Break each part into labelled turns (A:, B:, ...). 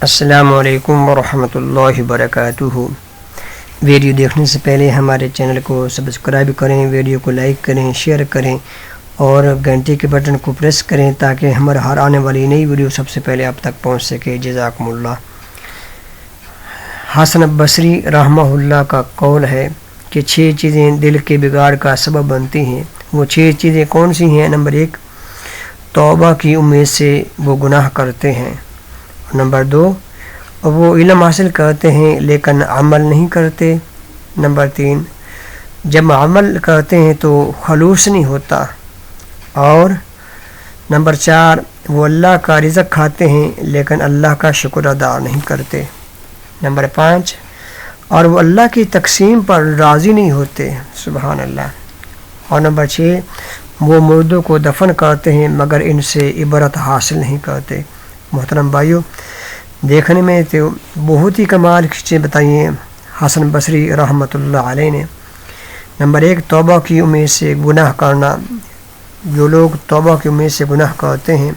A: السلام علیکم ورحمۃ اللہ وبرکاتہ۔ ویڈیو دیکھنے سے پہلے ہمارے چینل کو سبسکرائب کریں، ویڈیو کو لائک کریں، شیئر کریں اور گھنٹی کے بٹن کو پریس کریں تاکہ ہمارا ہر آنے والی نئی ویڈیو سب سے پہلے آپ تک پہنچ سکے۔ جزاکم اللہ۔ حسن بصری رحمہ اللہ کا قول ہے کہ 6 چیزیں دل کے بگاڑ کا سبب بنتی ہیں۔ وہ 6 چیزیں کون سی ہیں؟ نمبر 1، توبہ کی امید سے وہ گناہ کرتے ہیں۔ نمبر 2، وہ علم حاصل کرتے ہیں لیکن عمل نہیں کرتے۔ نمبر 3، جب عمل کرتے ہیں تو خلوص نہیں ہوتا۔ اور نمبر 4، وہ اللہ کا رزق کھاتے ہیں لیکن اللہ کا شکر ادا نہیں کرتے۔ نمبر 5، اور وہ اللہ کی تقسیم پر راضی نہیں ہوتے۔ سبحان اللہ۔ اور نمبر 6، وہ مردوں کو دفن کرتے ہیں مگر ان سے عبرت حاصل نہیں کرتے۔ محترم بھائیو، دیکھنے میں تو بہت ہی کمال کی چیزیں بتائی ہیں حسن بصری رحمۃ اللہ علیہ نے۔ نمبر 1، توبہ کی امید سے گناہ کرنا۔ جو لوگ توبہ کی امید سے گناہ کرتے ہیں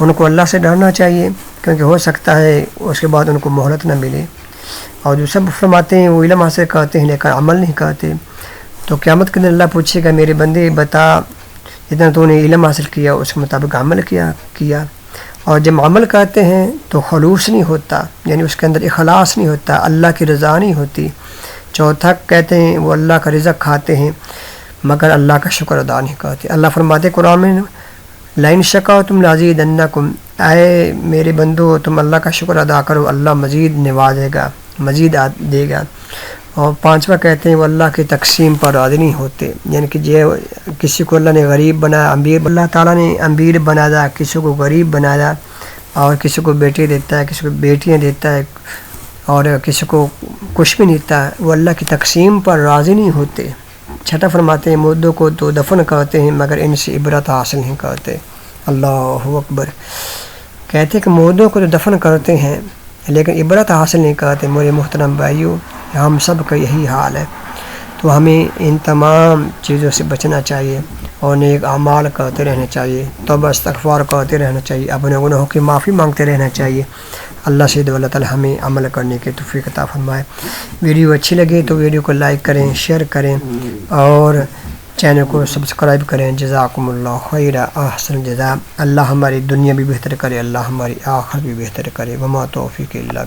A: ان کو اللہ سے ڈرنا چاہیے، کیونکہ ہو سکتا ہے اس کے بعد ان کو مہلت نہ ملے۔ اور جو سب فرماتے ہیں وہ علم حاصل کرتے ہیں لیکن عمل نہیں کرتے، تو قیامت کے دن اللہ پوچھے گا میرے بندے بتا جتنا تو نے علم حاصل کیا اس کے مطابق عمل کیا۔ اور جب عمل کرتے ہیں تو خلوص نہیں ہوتا، یعنی اس کے اندر اخلاص نہیں ہوتا، اللہ کی رضا نہیں ہوتی۔ چوتھا کہتے ہیں وہ اللہ کا رزق کھاتے ہیں مگر اللہ کا شکر ادا نہیں کرتے۔ اللہ فرماتے قرآن میں لئن شکرتم لازیدنکم، اے میرے بندو تم اللہ کا شکر ادا کرو، اللہ مزید نوازے گا، مزید دے گا۔ اور 5واں کہتے ہیں وہ اللہ کی تقسیم پر راضی نہیں ہوتے، یعنی کہ کسی کو اللہ نے غریب بنایا، امیر، اللہ تعالیٰ نے امیر بنایا، کسی کو غریب بنایا، اور کسی کو بیٹے دیتا ہے، کسی کو بیٹیاں دیتا ہے، اور کسی کو کچھ بھی نہیں دیتا، وہ اللہ کی تقسیم پر راضی نہیں ہوتے۔ 6واں فرماتے ہیں مردوں کو تو دفن کرتے ہیں مگر ان سے عبرت حاصل نہیں کرتے۔ اللہ اکبر۔ کہتے ہیں کہ مردوں کو تو دفن کرتے ہیں لیکن عبرت حاصل نہیں کرتے۔ میرے محترم بھائیوں، ہم سب کا یہی حال ہے، تو ہمیں ان تمام چیزوں سے بچنا چاہیے اور نیک اعمال کرتے رہنا چاہیے، توبہ استغفار کرتے رہنا چاہیے، اپنے گناہوں کی معافی مانگتے رہنا چاہیے۔ اللہ سے اللہ تعالی ہمیں عمل کرنے کی توفیق عطا فرمائے۔ ویڈیو اچھی لگے تو ویڈیو کو لائک کریں، شیئر کریں اور چینل کو سبسکرائب کریں۔ جزاکم اللہ خیر، احسن جزا۔ اللہ ہماری دنیا بھی بہتر کرے، اللہ ہماری آخرت بھی بہتر کرے۔ وما توفیق الا